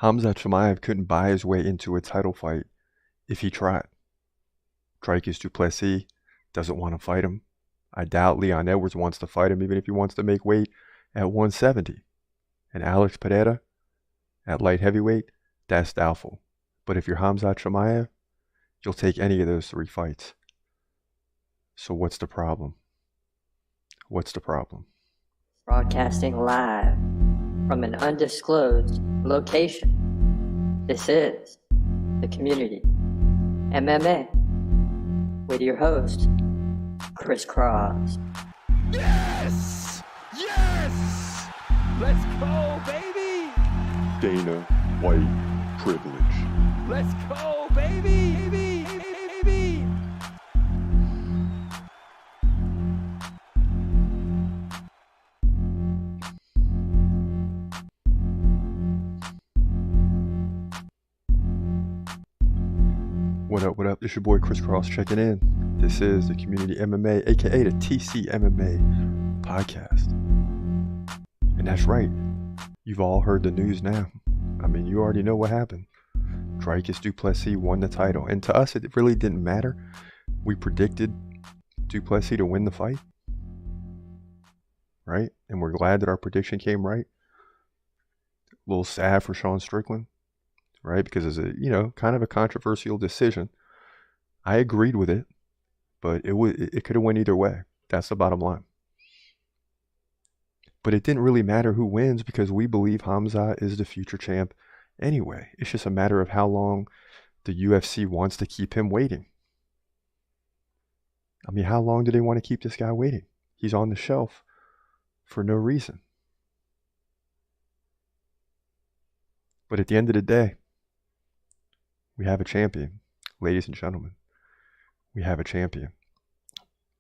Khamzat Chimaev couldn't buy his way into a title fight if he tried. Dricus du Plessis doesn't want to fight him. I doubt Leon Edwards wants to fight him, even if he wants to make weight at 170. And Alex Pereira at light heavyweight, that's doubtful. But if you're Khamzat Chimaev, you'll take any of those 3 fights. So what's the problem? What's the problem? Broadcasting live from an undisclosed location. This is the Community MMA with your host, Chris Cross. Yes! Yes! Let's go, baby! Dana White privilege. Let's go, baby! Baby! Baby! What up, what up? It's your boy Chris Cross checking in. This is the Community MMA, aka the TCMMA podcast. And that's right. You've all heard the news now. I mean, you already know what happened. Dricus du Plessis won the title. And to us, it really didn't matter. We predicted du Plessis to win the fight. Right? And we're glad that our prediction came right. A little sad for Sean Strickland. Right? Because it's a, kind of a controversial decision. I agreed with it, but it could have went either way. That's the bottom line. But it didn't really matter who wins because we believe Khamzat is the future champ anyway. It's just a matter of how long the UFC wants to keep him waiting. I mean, how long do they want to keep this guy waiting? He's on the shelf for no reason. But at the end of the day, we have a champion, ladies and gentlemen. We have a champion.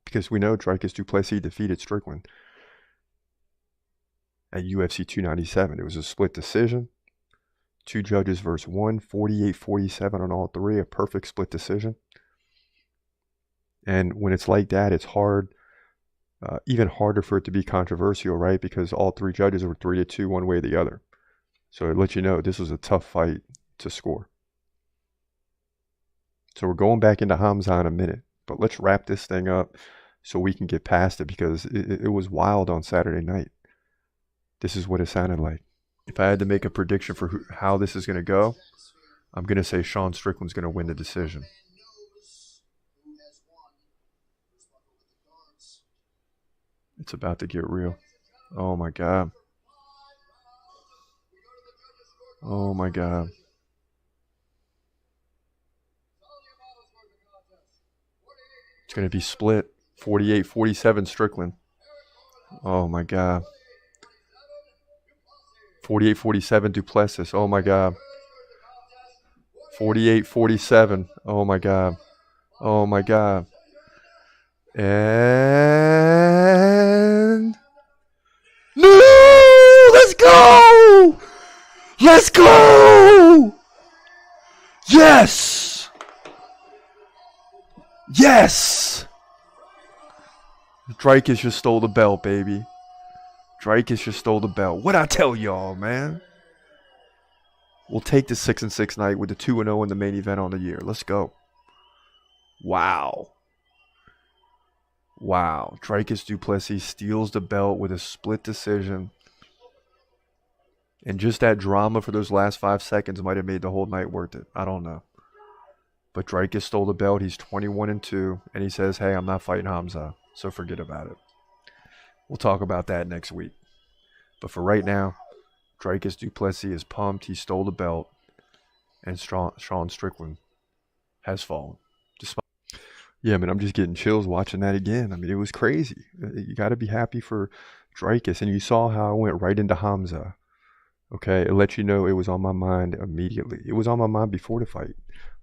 Because we know Dricus du Plessis defeated Strickland at UFC 297. It was a split decision. 2 judges versus 1, 48-47 on all 3, a perfect split decision. And when it's like that, it's hard, even harder for it to be controversial, right? Because all 3 judges were 3-2 one way or the other. So it lets you know this was a tough fight to score. So we're going back into Khamzat in a minute, but let's wrap this thing up so we can get past it because it was wild on Saturday night. This is what it sounded like. If I had to make a prediction for how this is going to go, I'm going to say Sean Strickland's going to win the decision. It's about to get real. Oh my God. Oh my God. It's going to be split. 48-47 Strickland. Oh my God. 48-47 du Plessis. Oh my God. 48-47. Oh my God. Oh my God. And no! Let's go! Let's go! Yes! Yes! Dricus just stole the belt, baby. Dricus just stole the belt. What'd I tell y'all, man? We'll take the 6-6 night with the 2-0 in the main event on the year. Let's go. Wow. Wow. Dricus du Plessis steals the belt with a split decision. And just that drama for those last 5 seconds might have made the whole night worth it. I don't know. But Dricus stole the belt. He's 21-2. And he says, hey, I'm not fighting Khamzat. So forget about it. We'll talk about that next week. But for right now, Dricus du Plessis is pumped. He stole the belt. And Sean Strickland has fallen. Yeah, man, I'm just getting chills watching that again. I mean, it was crazy. You got to be happy for Dricus. And you saw how I went right into Khamzat. Okay, it let you know it was on my mind immediately. It was on my mind before the fight.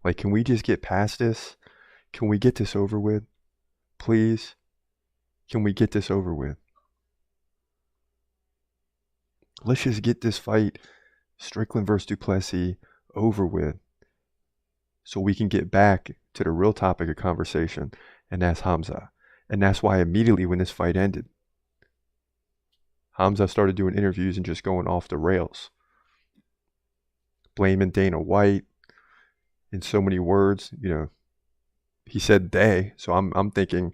Like, can we just get past this? Can we get this over with? Please? Can we get this over with? Let's just get this fight, Strickland versus du Plessis, over with. So we can get back to the real topic of conversation, and that's Khamzat. And that's why immediately when this fight ended, Khamzat started doing interviews and just going off the rails. blaming Dana White in so many words. He said they, so I'm thinking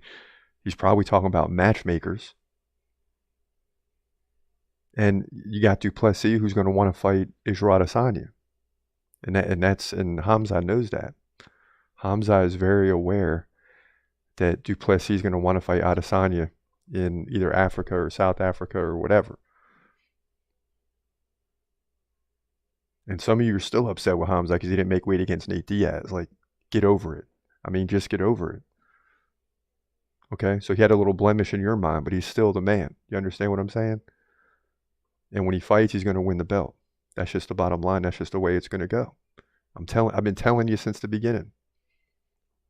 he's probably talking about Matchmakers. And you got Du Plessis, who's going to want to fight Israel Adesanya. And Khamzat knows that. Khamzat is very aware that Du Plessis is going to want to fight Adesanya in either Africa or South Africa or whatever. And some of you are still upset with Khamzat because he didn't make weight against Nate Diaz. Like, get over it. I mean, just get over it. Okay? So he had a little blemish in your mind, but he's still the man. You understand what I'm saying? And when he fights, he's going to win the belt. That's just the bottom line. That's just the way it's going to go. I've been telling you since the beginning.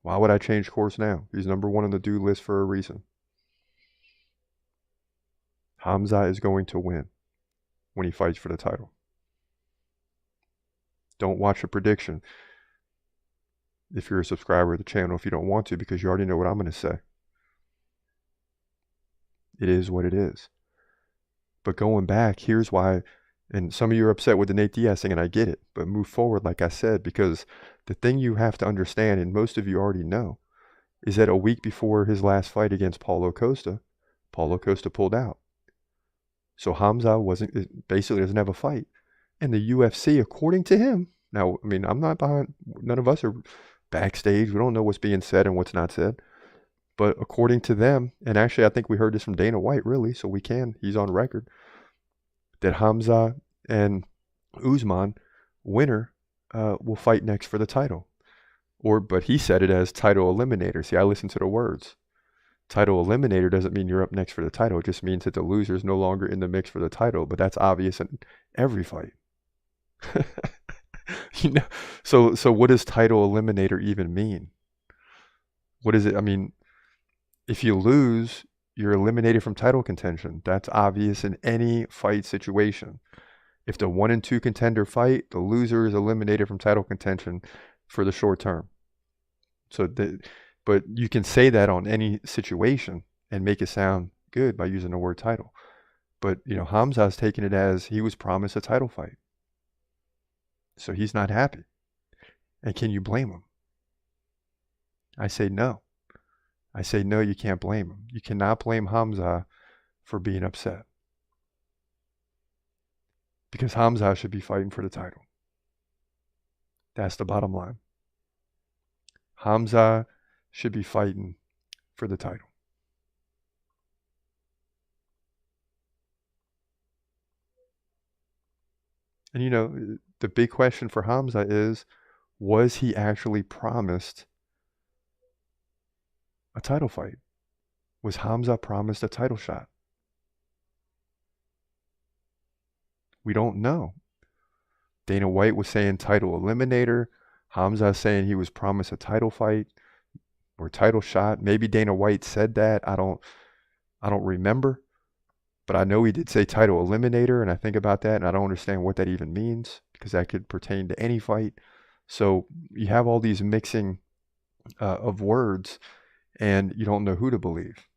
Why would I change course now? He's number one on the do list for a reason. Khamzat is going to win when he fights for the title. Don't watch a prediction if you're a subscriber of the channel if you don't want to, because you already know what I'm going to say. It is what it is. But going back, here's why, and some of you are upset with the Nate Diaz thing, and I get it, but move forward, like I said, because the thing you have to understand, and most of you already know, is that a week before his last fight against Paulo Costa pulled out. So Khamzat basically doesn't have a fight. And the UFC, according to him, now, I mean, I'm not behind, none of us are backstage. We don't know what's being said and what's not said. But according to them, and actually I think we heard this from Dana White, really, so he's on record, that Khamzat and Usman, winner, will fight next for the title. But he said it as title eliminator. See, I listened to the words. Title eliminator doesn't mean you're up next for the title. It just means that the loser is no longer in the mix for the title. But that's obvious in every fight. So what does title eliminator even mean? What is it? I mean, if you lose, you're eliminated from title contention. That's obvious in any fight situation. If the 1 and 2 contender fight, the loser is eliminated from title contention for the short term. But you can say that on any situation and make it sound good by using the word title. But, Khamzat's taking it as he was promised a title fight. So he's not happy. And can you blame him? I say no. I say no, you can't blame him. You cannot blame Khamzat for being upset. Because Khamzat should be fighting for the title. That's the bottom line. Khamzat should be fighting for the title. And the big question for Khamzat is, was he actually promised a title fight? Was Khamzat promised a title shot? We don't know. Dana White was saying title eliminator. Khamzat saying he was promised a title fight or title shot. Maybe Dana White said that. I don't remember. But I know he did say title eliminator, and I think about that, and I don't understand what that even means, because that could pertain to any fight. So you have all these mixing of words, and you don't know who to believe.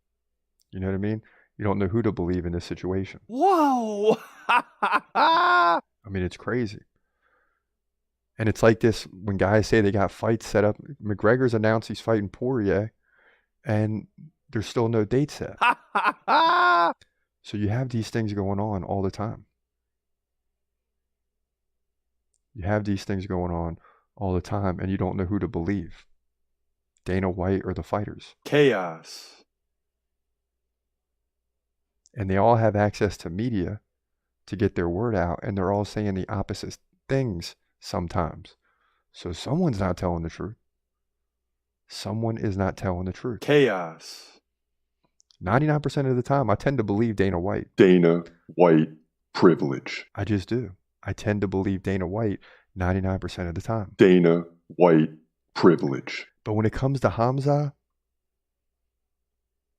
You know what I mean? You don't know who to believe in this situation. Whoa! I mean, it's crazy. And it's like this, when guys say they got fights set up, McGregor's announced he's fighting Poirier, and there's still no date set. So you have these things going on all the time. You have these things going on all the time, and you don't know who to believe. Dana White or the fighters. Chaos. And they all have access to media to get their word out, and they're all saying the opposite things sometimes. So someone's not telling the truth. Someone is not telling the truth. Chaos. 99% of the time, I tend to believe Dana White. Dana White privilege. I just do. I tend to believe Dana White 99% of the time. Dana White privilege. But when it comes to Khamzat,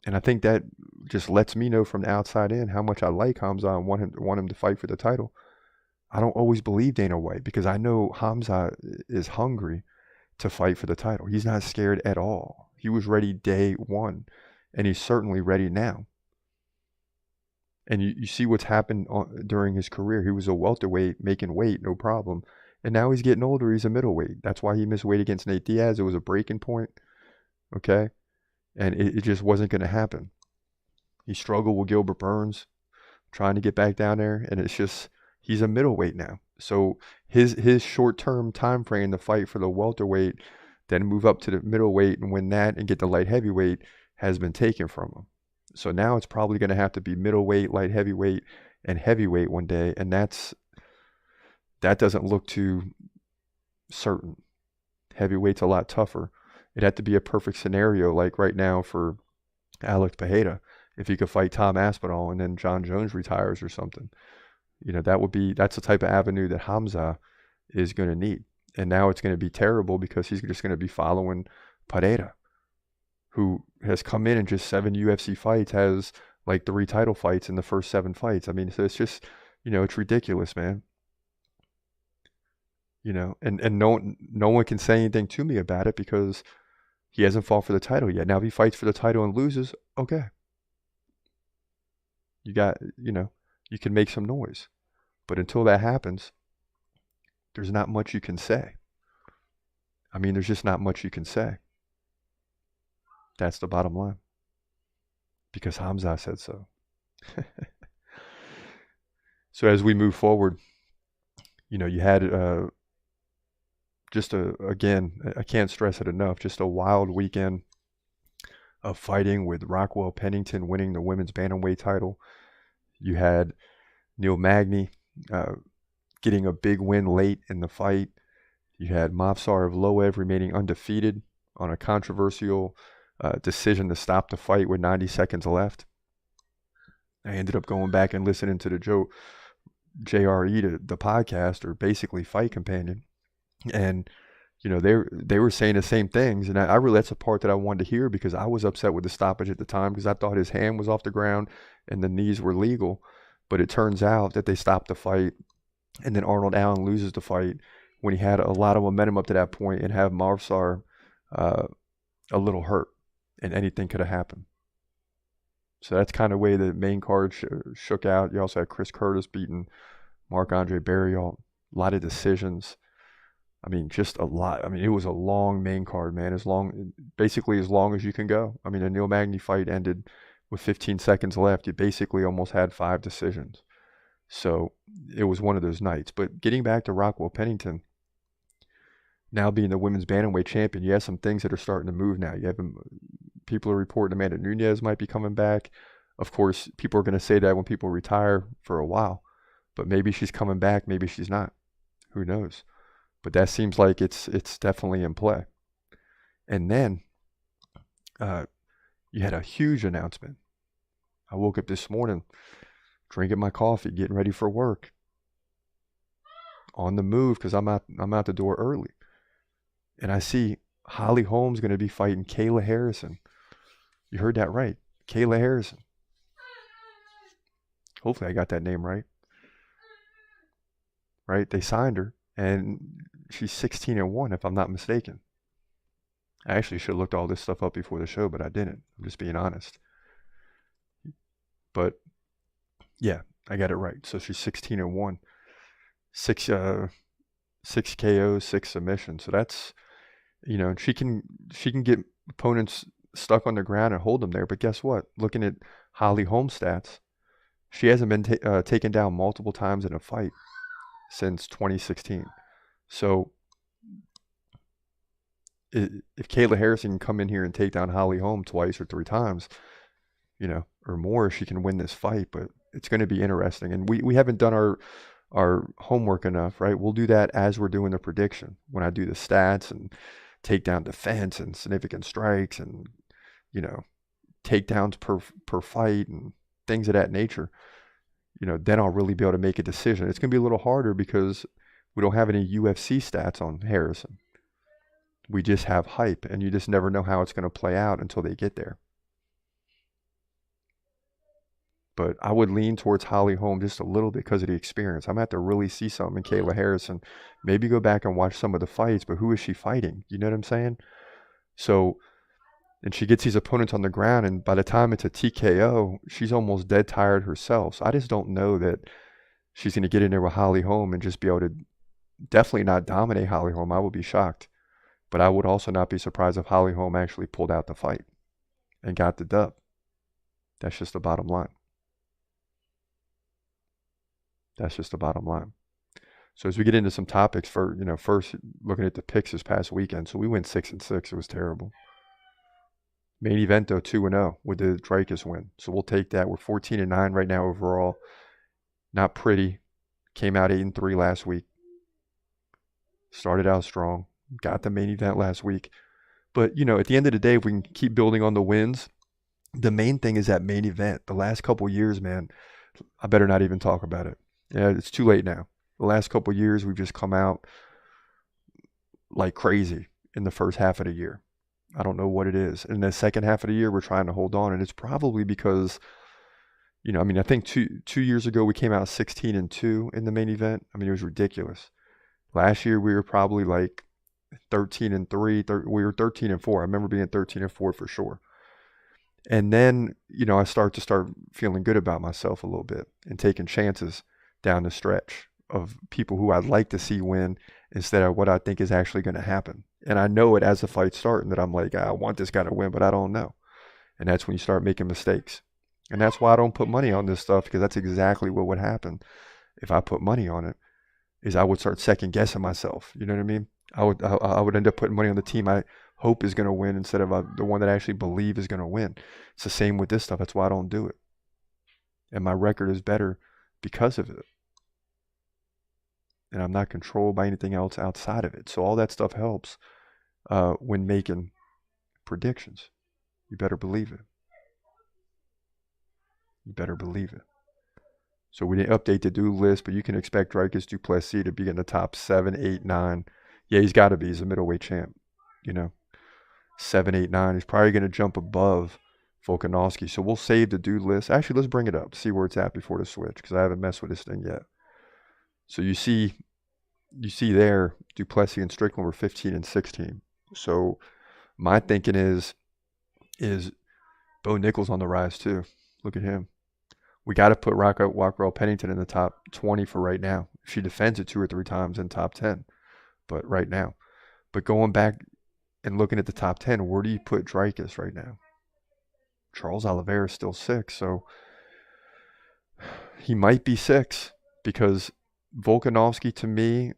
and I think that just lets me know from the outside in how much I like Khamzat and want him to fight for the title, I don't always believe Dana White, because I know Khamzat is hungry to fight for the title. He's not scared at all. He was ready day one, and he's certainly ready now. And you see what's happened during his career. He was a welterweight, making weight, no problem. And now he's getting older. He's a middleweight. That's why he missed weight against Nate Diaz. It was a breaking point. Okay. And it just wasn't going to happen. He struggled with Gilbert Burns trying to get back down there. And it's just, he's a middleweight now. So his short-term time frame to fight for the welterweight, then move up to the middleweight and win that and get the light heavyweight has been taken from him. So now it's probably going to have to be middleweight, light heavyweight, and heavyweight one day. And that doesn't look too certain. Heavyweight's a lot tougher. It'd have to be a perfect scenario like right now for Alex Pereira. If he could fight Tom Aspinall and then John Jones retires or something. You know, that's the type of avenue that Khamzat is going to need. And now it's going to be terrible because he's just going to be following Pereira, who has come in just 7 UFC fights, has like 3 title fights in the first 7 fights. I mean, so it's just, you know, it's ridiculous, man. You know, and no one can say anything to me about it because he hasn't fought for the title yet. Now, if he fights for the title and loses, okay. You got, you know, you can make some noise. But until that happens, there's not much you can say. I mean, there's just not much you can say. That's the bottom line. Because Khamzat said so. So as we move forward, you know, you had again, I can't stress it enough, just a wild weekend of fighting with Rockwell Pennington winning the women's bantamweight title. You had Neil Magny getting a big win late in the fight. You had Movsar Evloev remaining undefeated on a controversial decision to stop the fight with 90 seconds left. I ended up going back and listening to the JRE, the podcast, or basically Fight Companion. And, you know, they were saying the same things. And I really, that's a part that I wanted to hear because I was upset with the stoppage at the time because I thought his hand was off the ground and the knees were legal. But it turns out that they stopped the fight. And then Arnold Allen loses the fight when he had a lot of momentum up to that point and have Movsar a little hurt. And anything could have happened. So that's kind of the way the main card shook out. You also had Chris Curtis beating Marc-Andre Barriault. A lot of decisions. I mean, just a lot. I mean, it was a long main card, man. Basically as long as you can go. I mean, the Neil Magny fight ended with 15 seconds left. You basically almost had 5 decisions. So it was one of those nights. But getting back to Rockwell Pennington, now being the women's bantamweight champion, you have some things that are starting to move now. You have people are reporting Amanda Nunes might be coming back. Of course, people are going to say that when people retire for a while. But maybe she's coming back. Maybe she's not. Who knows? But that seems like it's definitely in play. And then you had a huge announcement. I woke up this morning, drinking my coffee, getting ready for work. On the move because I'm out the door early. And I see Holly Holm's going to be fighting Kayla Harrison. You heard that right. Kayla Harrison. Hopefully I got that name right. Right? They signed her. And she's 16-1, if I'm not mistaken. I actually should have looked all this stuff up before the show, but I didn't. I'm just being honest. But, yeah, I got it right. So she's 16-1. 6 KOs, 6 submissions. So that's, you know, she can get opponents stuck on the ground and hold them there. But guess what? Looking at Holly Holm's stats, she hasn't been taken down multiple times in a fight since 2016. So if Kayla Harrison can come in here and take down Holly Holm twice or 3 times, you know, or more, she can win this fight. But it's going to be interesting. And we haven't done our homework enough, right? We'll do that as we're doing the prediction. When I do the stats and takedown defense and significant strikes and, you know, takedowns per fight and things of that nature, you know, then I'll really be able to make a decision. It's going to be a little harder because we don't have any UFC stats on Harrison. We just have hype, and you just never know how it's going to play out until they get there. But I would lean towards Holly Holm just a little bit because of the experience. I'm going to have to really see something in Kayla Harrison. Maybe go back and watch some of the fights, but who is she fighting? You know what I'm saying? So, and she gets these opponents on the ground, and by the time it's a TKO, she's almost dead tired herself. So I just don't know that she's going to get in there with Holly Holm and just be able to definitely not dominate Holly Holm. I would be shocked. But I would also not be surprised if Holly Holm actually pulled out the fight and got the dub. That's just the bottom line. That's just the bottom line. So as we get into some topics, first looking at the picks this past weekend. So we went 6-6. It was terrible. Main event though 2-0 with the Dreykus win. So we'll take that. We're 14-9 right now overall. Not pretty. Came out 8-3 last week. Started out strong. Got the main event last week. But at the end of the day, if we can keep building on the wins, the main thing is that main event. The last couple years, man, I better not even talk about it. Yeah, it's too late now. The last couple years, we've just come out like crazy in the first half of the year. I don't know what it is. In the second half of the year, we're trying to hold on, and it's probably because, I think two years ago we came out 16-2 in the main event. I mean, it was ridiculous. Last year we were probably like 13-3. We were 13-4. I remember being 13-4 for sure. And then, I start feeling good about myself a little bit and taking chances down the stretch of people who I'd like to see win instead of what I think is actually going to happen. And I know it as the fight's starting that I'm like, I want this guy to win, but I don't know. And that's when you start making mistakes. And that's why I don't put money on this stuff, because that's exactly what would happen if I put money on it, is I would start second guessing myself. You know what I mean? I would end up putting money on the team I hope is going to win instead of the one that I actually believe is going to win. It's the same with this stuff. That's why I don't do it. And my record is better because of it. And I'm not controlled by anything else outside of it. So all that stuff helps when making predictions. You better believe it. You better believe it. So we didn't update the due list, but you can expect Dreykus du Plessis to be in the top 7, 8, 9. Yeah, he's got to be. He's a middleweight champ. 7, 8, 9. He's probably going to jump above Volkanovski. So we'll save the due list. Actually, let's bring it up, see where it's at before the switch, because I haven't messed with this thing yet. So you see there, du Plessis and Strickland were 15-16. So my thinking is Bo Nickel's on the rise too. Look at him. We got to put Walker Pennington in the top 20 for right now. She defends it 2 or 3 times in top 10, but right now. But going back and looking at the top 10, where do you put Dreykus right now? Charles Oliveira is still 6, so he might be 6, because Volkanovski, to me,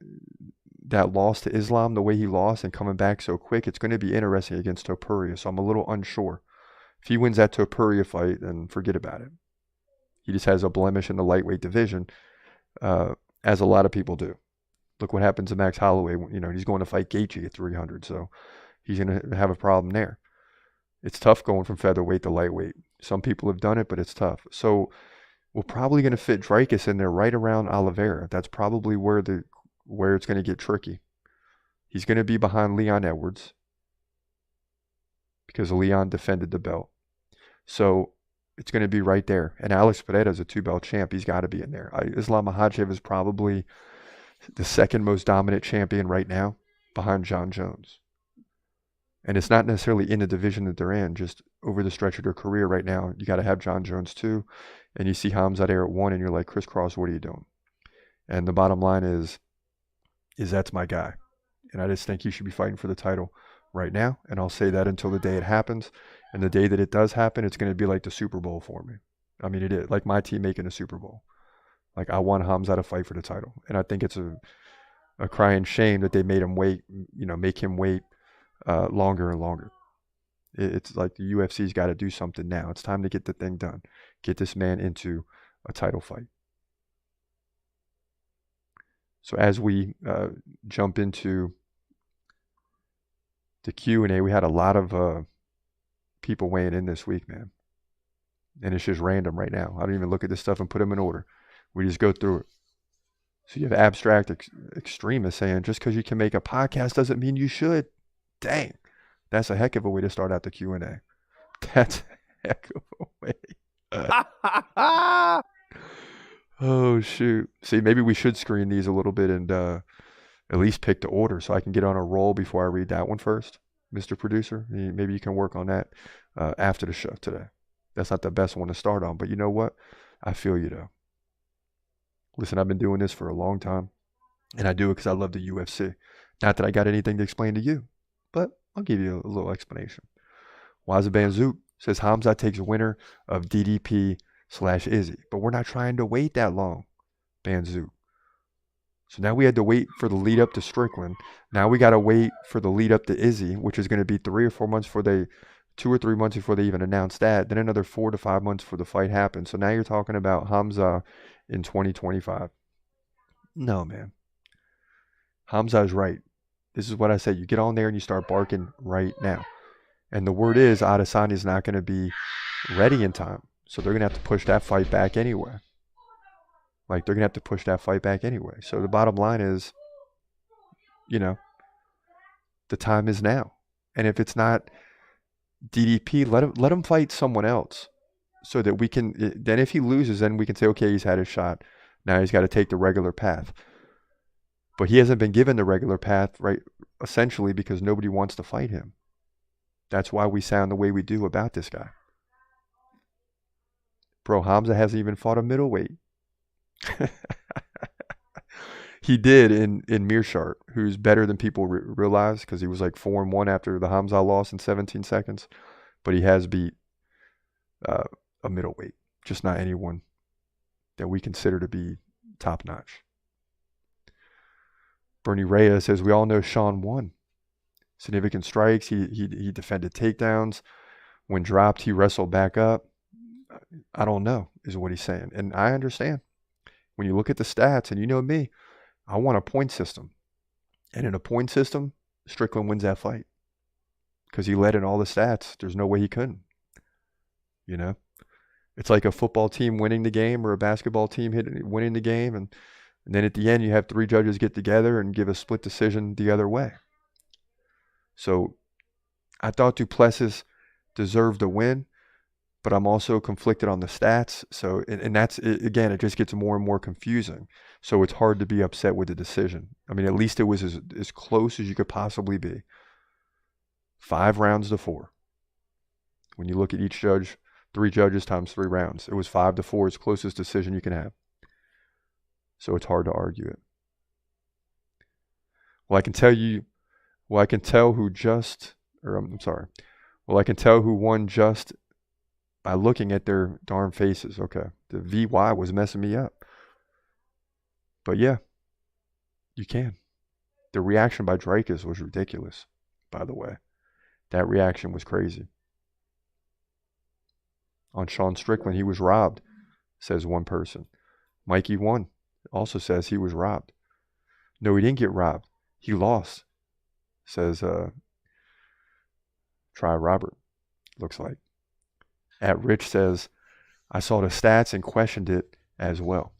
that loss to Islam, the way he lost and coming back so quick, it's going to be interesting against Topuria. So I'm a little unsure. If he wins that Topuria fight, then forget about it. He just has a blemish in the lightweight division, as a lot of people do. Look what happens to Max Holloway. He's going to fight Gaethje at 300, so he's going to have a problem there. It's tough going from featherweight to lightweight. Some people have done it, but it's tough. So we're probably going to fit Dreykus in there right around Oliveira. That's probably where it's going to get tricky. He's going to be behind Leon Edwards because Leon defended the belt. So it's going to be right there. And Alex Pereira is a 2-belt champ. He's got to be in there. Islam Makhachev is probably the second most dominant champion right now behind John Jones. And it's not necessarily in the division that they're in, just over the stretch of their career right now. You got to have John Jones too. And you see Khamzat Chimaev at 1 and you're like, Chris Cross, what are you doing? And the bottom line is that's my guy. And I just think he should be fighting for the title right now. And I'll say that until the day it happens. And the day that it does happen, it's going to be like the Super Bowl for me. I mean, it is like my team making a Super Bowl. Like, I want Khamzat to fight for the title. And I think it's a crying shame that they made him wait, make him wait longer and longer. It's like the UFC's got to do something now. It's time to get the thing done. Get this man into a title fight. So as we jump into the Q&A, we had a lot of people weighing in this week, man. And it's just random right now. I don't even look at this stuff and put them in order. We just go through it. So you have abstract extremists saying just because you can make a podcast doesn't mean you should. Dang. That's a heck of a way to start out the Q&A. That's a heck of a way. Oh, shoot. See, maybe we should screen these a little bit and at least pick the order so I can get on a roll before I read that one first, Mr. Producer. Maybe you can work on that after the show today. That's not the best one to start on, but you know what? I feel you, though. Listen, I've been doing this for a long time. And I do it because I love the UFC. Not that I got anything to explain to you, but I'll give you a little explanation. Waza Banzook says Khamzat takes winner of DDP/Izzy. But we're not trying to wait that long, Banzook. So now we had to wait for the lead up to Strickland. Now we got to wait for the lead up to Izzy, which is going to be 3 or 4 months before they, 2 or 3 months before they even announce that. Then another 4 to 5 months before the fight happens. So now you're talking about Khamzat in 2025. No, man. Khamzat is right. This is what I said. You get on there and you start barking right now. And the word is Adesanya is not going to be ready in time. So they're going to have to push that fight back anyway. Like, they're going to have to push that fight back anyway. So the bottom line is, you know, the time is now. And if it's not DDP, let him fight someone else so that we can, then if he loses, then we can say, okay, he's had his shot. Now he's got to take the regular path. But he hasn't been given the regular path, right, essentially because nobody wants to fight him. That's why we sound the way we do about this guy. Bro, Khamzat hasn't even fought a middleweight. He did in Mearshart, who's better than people realize because he was like 4-1 after the Khamzat loss in 17 seconds. But he has beat a middleweight, just not anyone that we consider to be top notch. Bernie Reyes says, we all know Sean won. Significant strikes. He defended takedowns. When dropped, he wrestled back up. I don't know, is what he's saying. And I understand. When you look at the stats, and you know me, I want a point system. And in a point system, Strickland wins that fight. Because he led in all the stats. There's no way he couldn't. You know? It's like a football team winning the game or a basketball team winning the game. And then at the end, you have 3 judges get together and give a split decision the other way. So I thought Plessis deserved a win, but I'm also conflicted on the stats. So, and that's, again, it just gets more and more confusing. So it's hard to be upset with the decision. I mean, at least it was as close as you could possibly be. 5 rounds to 4. When you look at each judge, 3 judges times 3 rounds. It was 5-4, as closest decision you can have. So it's hard to argue it. Well, I can tell who won just by looking at their darn faces. Okay. The VY was messing me up. But yeah, you can. The reaction by Dreykus was ridiculous, by the way. That reaction was crazy. On Sean Strickland, he was robbed, says one person. Mikey won. Also says he was robbed. No, he didn't get robbed. He lost, says Try Robert, looks like. At Rich says, I saw the stats and questioned it as well.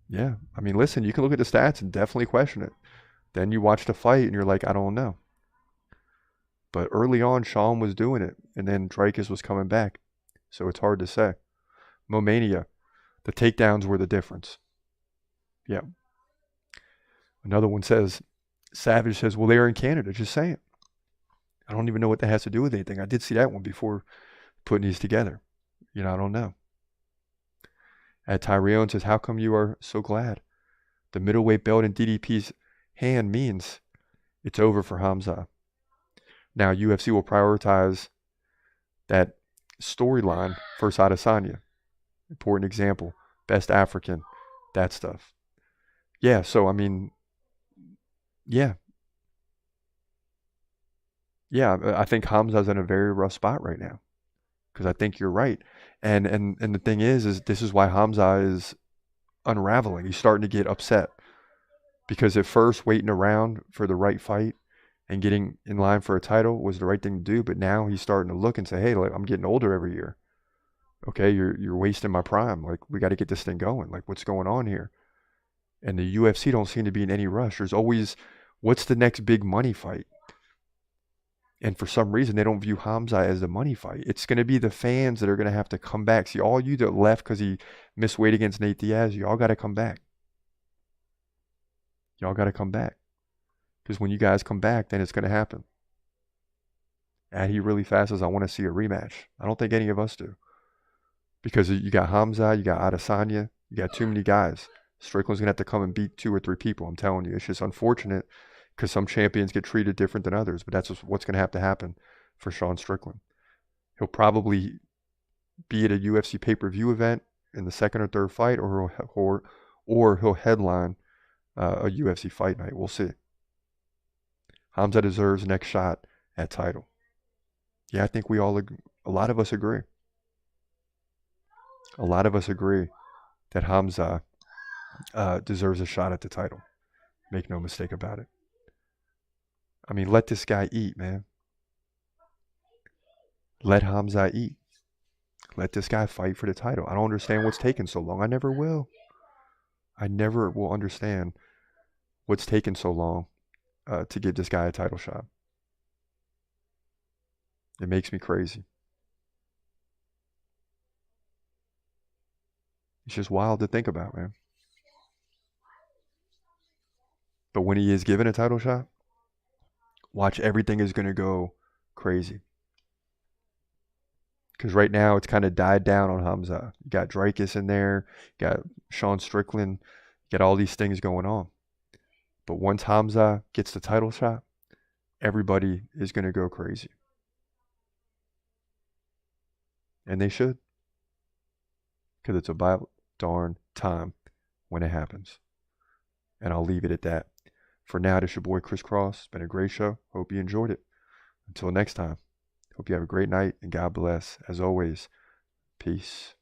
Yeah, I mean, listen, you can look at the stats and definitely question it. Then you watch the fight and you're like, I don't know. But early on, Sean was doing it, and then Dreykus was coming back. So it's hard to say. Momania, the takedowns were the difference. Yeah. Another one says, Savage says, well, they are in Canada. Just saying. I don't even know what that has to do with anything. I did see that one before putting these together. You know, I don't know. At Tyrion says, how come you are so glad? The middleweight belt in DDP's hand means it's over for Khamzat. Now, UFC will prioritize that storyline first Adesanya. Important example. Best African. That stuff. Yeah, so, I mean, yeah. Yeah, I think Khamzat's in a very rough spot right now. Because I think you're right. And the thing is this is why Khamzat is unraveling. He's starting to get upset. Because at first, waiting around for the right fight and getting in line for a title was the right thing to do. But now he's starting to look and say, hey, like, I'm getting older every year. Okay, you're wasting my prime. Like, we got to get this thing going. Like, what's going on here? And the UFC don't seem to be in any rush. There's always, what's the next big money fight? And for some reason, they don't view Khamzat as the money fight. It's going to be the fans that are going to have to come back. See, all you that left because he missed weight against Nate Diaz, y'all got to come back. Y'all got to come back. Because when you guys come back, then it's going to happen. And he really fast says, I want to see a rematch. I don't think any of us do. Because you got Khamzat, you got Adesanya, you got too many guys. Strickland's going to have to come and beat 2 or 3 people. I'm telling you. It's just unfortunate because some champions get treated different than others. But that's just what's going to have to happen for Sean Strickland. He'll probably be at a UFC pay-per-view event in the second or third fight, or he'll headline a UFC fight night. We'll see. Khamzat deserves next shot at title. Yeah, I think a lot of us agree. A lot of us agree that Khamzat deserves a shot at the title. Make no mistake about it. I mean, let this guy eat, man. Let Khamzat eat. Let this guy fight for the title. I don't understand what's taking so long. I never will. I never will understand what's taken so long to give this guy a title shot. It makes me crazy. It's just wild to think about, man. But when he is given a title shot, watch, everything is going to go crazy. Because right now it's kind of died down on Khamzat. You got Dricus in there, you got Sean Strickland, you got all these things going on. But once Khamzat gets the title shot, everybody is going to go crazy. And they should. Because it's about darn time when it happens. And I'll leave it at that. For now, this is your boy Chris Cross. It's been a great show. Hope you enjoyed it. Until next time, hope you have a great night and God bless. As always, peace.